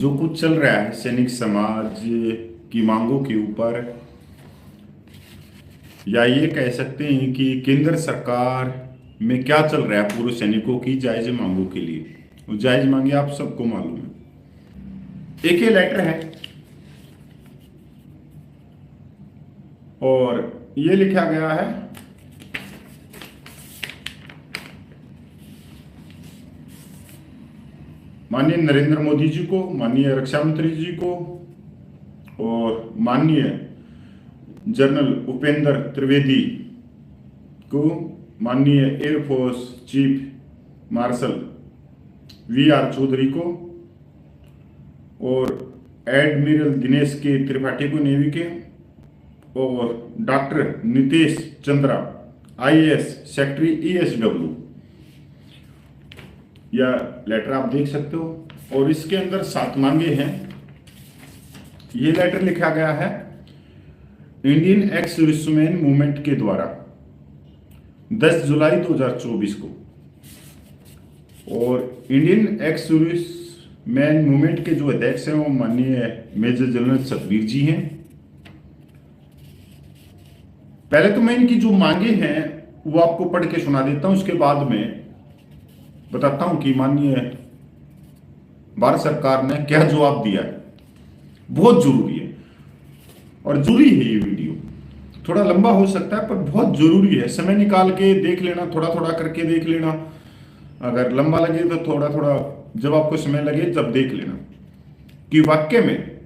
जो कुछ चल रहा है सैनिक समाज की मांगों के ऊपर, या ये कह सकते हैं कि केंद्र सरकार में क्या चल रहा है पूर्व सैनिकों की जायज मांगों के लिए। वो जायज मांगे आप सबको मालूम है। एक ये लेटर है और ये लिखा गया है माननीय नरेंद्र मोदी जी को, माननीय रक्षा मंत्री जी को और माननीय जनरल उपेंद्र त्रिवेदी को, माननीय air force chief marshal V R. Chaudhari को और एडमिरल दिनेश के त्रिपाठी को नेवी के, और doctor Nitesh Chandra IAS secretary ESW। यह लेटर आप देख सकते हो और इसके अंदर 7 मांगे हैं। यह लेटर लिखा गया है इंडियन एक्स सर्विसमैन मूवमेंट के द्वारा 10 जुलाई 2024 को, और इंडियन एक्स सर्विसमैन मूवमेंट के जो अध्यक्ष हैं वो माननीय मेजर जनरल सतवीर जी हैं। पहले तो मैं इनकी जो मांगे हैं वो आपको पढ़ के सुना देता हूं, उसके बाद में बताता हूं कि माननीय भारत सरकार ने क्या जवाब दिया है। बहुत जरूरी है और जरूरी है। ये वीडियो थोड़ा लंबा हो सकता है पर बहुत जरूरी है। समय निकाल के देख लेना, थोड़ा थोड़ा करके देख लेना। अगर लंबा लगे तो थोड़ा थोड़ा, जब आपको समय लगे जब देख लेना कि वाकई में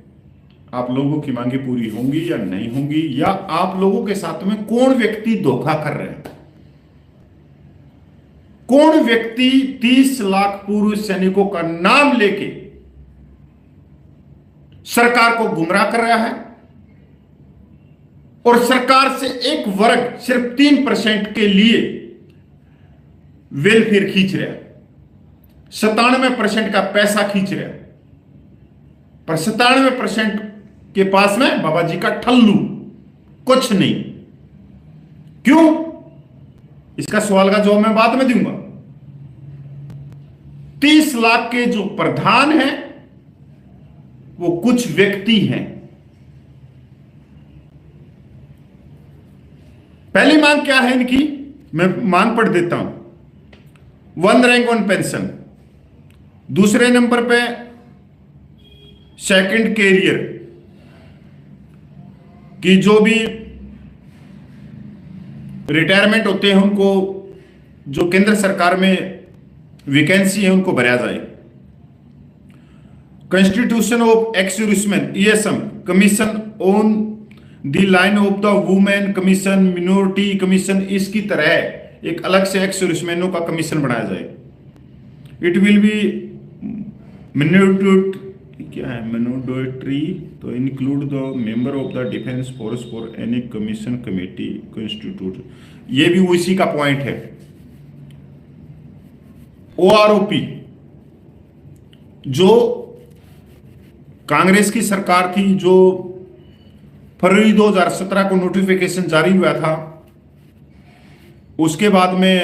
आप लोगों की मांगे पूरी होंगी या नहीं होंगी, या आप लोगों के साथ में कौन व्यक्ति धोखा कर रहे हैं। कौन व्यक्ति 30 लाख पूर्व सैनिकों का नाम लेके सरकार को गुमराह कर रहा है और सरकार से एक वर्ग सिर्फ 3% के लिए वेलफेयर खींच रहा है, 97% का पैसा खींच रहा है, पर 97% के पास में बाबा जी का ठल्लू कुछ नहीं। क्यों? इसका सवाल का जवाब मैं बाद में दूंगा। 30 लाख के जो प्रधान हैं वो कुछ व्यक्ति हैं। पहली मांग क्या है इनकी, मैं मांग पढ़ देता हूं। 1 रैंक 1 पेंशन, दूसरे नंबर पे सेकंड कैरियर कि जो भी रिटायरमेंट होते हैं उनको, जो केंद्र सरकार में वैकेंसी है उनको भरा जाए। Constitution of ex serviceman ESM commission on the line of the women commission, minority commission, इसकी तरह एक अलग से एक्स सर्विसमैनों का कमीशन बनाया जाए। इट विल बी मिनोरिटी, क्या है मैंडेटरी, तो include the member of the defence force for any commission committee constitute. ये भी उसी का पॉइंट है। OROP जो कांग्रेस की सरकार थी, जो फरवरी 2017 को नोटिफिकेशन जारी हुआ था, उसके बाद में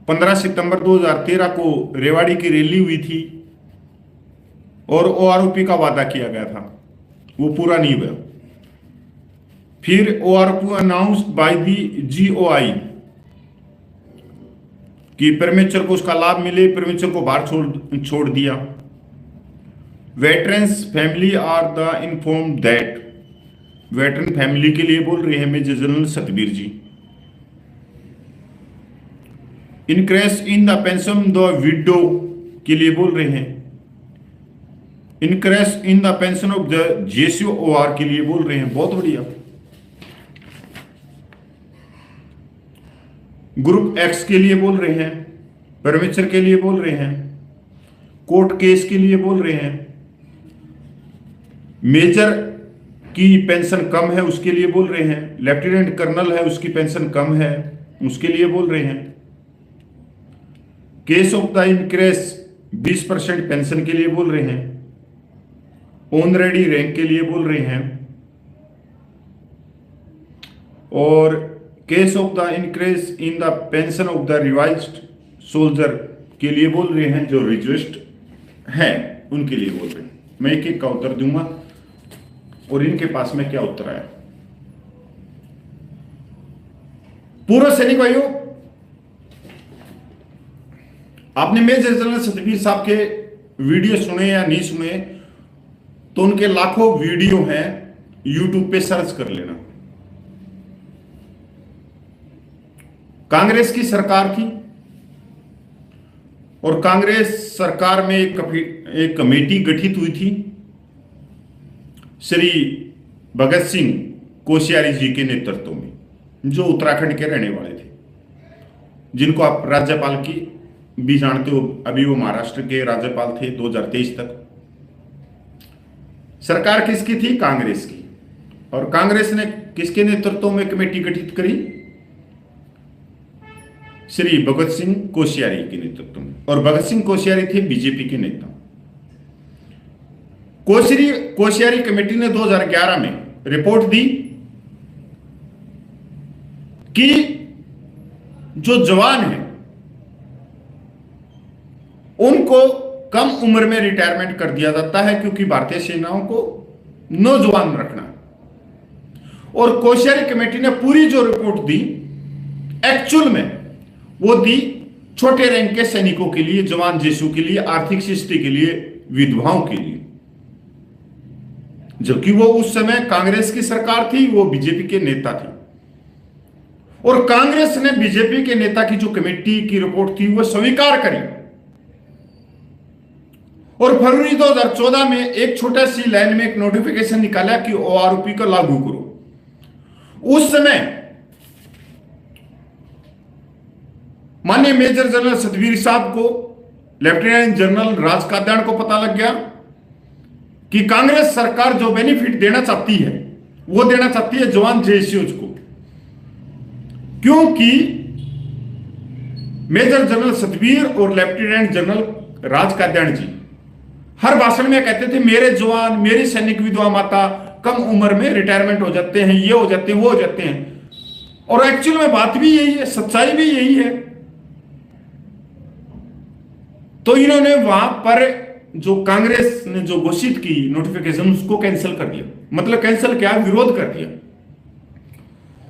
15 सितंबर 2013 को रेवाड़ी की रैली हुई थी और OROP का वादा किया गया था, वो पूरा नहीं हुआ। फिर OROP announced by the GOI कि प्रेमेचर को उसका लाभ मिले, प्रेमेचर को बाहर छोड़ दिया। Veterans family are the inform that, veteran family के लिए बोल रहे हैं major general Satbir ji. Increase in the pension the widow के लिए बोल रहे हैं। Increase in the pension of the JCOR के लिए बोल रहे हैं। बहुत बढ़िया। ग्रुप X के लिए बोल रहे हैं, परमेश्वर के लिए बोल रहे हैं, कोर्ट केस के लिए बोल रहे हैं, मेजर की पेंशन कम है उसके लिए बोल रहे हैं, लेफ्टिनेंट कर्नल है उसकी पेंशन कम है उसके लिए बोल रहे हैं, केस ऑफ द इनक्रेस 20% पेंशन के लिए बोल रहे हैं, ऑनरेडी रैंक के लिए बोल रहे हैं, और case of the increase in the pension of the revised soldier के लिए बोल रहे हैं जो रिजर्विस्ट है उनके लिए बोल रहे हैं। मैं एक एक का उत्तर दूंगा और इनके पास में क्या उत्तर आया। पूर्व सैनिक भाइयों, आपने मेजर जनरल सतबीर साहब के वीडियो सुने या नहीं सुने तो उनके लाखों वीडियो हैं, यूट्यूब पे सर्च कर लेना। कांग्रेस की सरकार थी और कांग्रेस सरकार में एक कमेटी गठित हुई थी श्री भगत सिंह कोश्यारी जी के नेतृत्व में, जो उत्तराखंड के रहने वाले थे, जिनको आप राज्यपाल की भी जानते हो। अभी वो महाराष्ट्र के राज्यपाल थे 2023 तक। सरकार किसकी थी? कांग्रेस की। और कांग्रेस ने किसके नेतृत्व में कमेटी गठित करी? श्री भगत सिंह कोश्यारी के नेतृत्व में। और भगत सिंह कोश्यारी थे बीजेपी के नेता। कोश्यारी कमेटी ने 2011 में रिपोर्ट दी कि जो जवान हैं उनको कम उम्र में रिटायरमेंट कर दिया जाता है, क्योंकि भारतीय सेनाओं को नौजवान रखना। और कोश्यारी कमेटी ने पूरी जो रिपोर्ट दी एक्चुअल में वो दी छोटे रैंक के सैनिकों के लिए, जवान जेसू के लिए, आर्थिक शिष्टि के लिए, विधवाओं के लिए। जबकि वो उस समय कांग्रेस की सरकार थी, वो बीजेपी के नेता थे। और कांग्रेस ने बीजेपी के नेता की जो कमेटी की रिपोर्ट थी वो स्वीकार करी। और फरवरी 2014 में एक छोटा सी लाइन में एक नोटिफिकेशन निकाला कि ओआरओपी को लागू करो। उस समय माननीय मेजर जनरल सतबीर साहब को, लेफ्टिनेंट जनरल राज काद्याण को पता लग गया कि कांग्रेस सरकार जो बेनिफिट देना चाहती है वो देना चाहती है जवान जेएसयूज को। क्योंकि मेजर जनरल सतबीर और लेफ्टिनेंट जनरल राज काद्याण जी हर भाषण में कहते थे मेरे जवान, मेरी सैनिक विधवा माता कम उम्र में रिटायरमेंट हो जाते हैं, ये हो जाते हैं, वो हो जाते हैं। और एक्चुअल में बात भी यही है, सच्चाई भी यही है। तो इन्होंने वहां पर जो कांग्रेस ने जो घोषित की नोटिफिकेशन उसको कैंसिल कर दिया। मतलब कैंसिल क्या, विरोध कर दिया।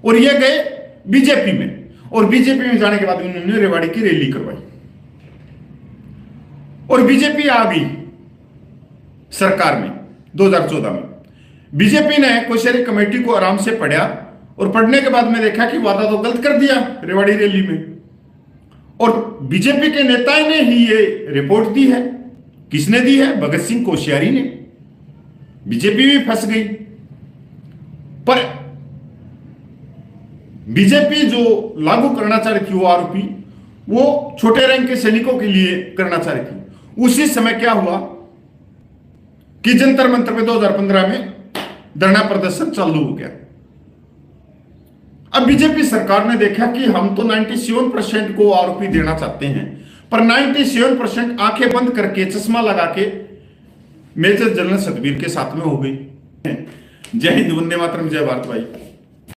और ये गए बीजेपी में, और बीजेपी में जाने के बाद उन्होंने रेवाड़ी की रैली करवाई और बीजेपी आ गई सरकार में 2014 में। बीजेपी ने कोश्यारी कमेटी को आराम से पढ़ा और पढ़ने के बाद में देखा कि वादा तो गलत कर दिया रेवाड़ी रैली में। और बीजेपी के नेता ने ही ये रिपोर्ट दी है। किसने दी है? भगत सिंह कोश्यारी ने। बीजेपी भी फंस गई। पर बीजेपी जो लागू करना चाह रही थी वो आरोपी, वो छोटे रैंक के सैनिकों के लिए करना चाह रही थी। उसी समय क्या हुआ कि जंतर मंतर में 2015 में धरना प्रदर्शन चालू हो गया। अब बीजेपी सरकार ने देखा कि हम तो 97% को आरोपी देना चाहते हैं, पर 97% आंखें बंद करके, चश्मा लगा के मेजर जनरल सतबीर के साथ में हो गई। जय हिंद, वंदे मातरम, जय भारत भाई।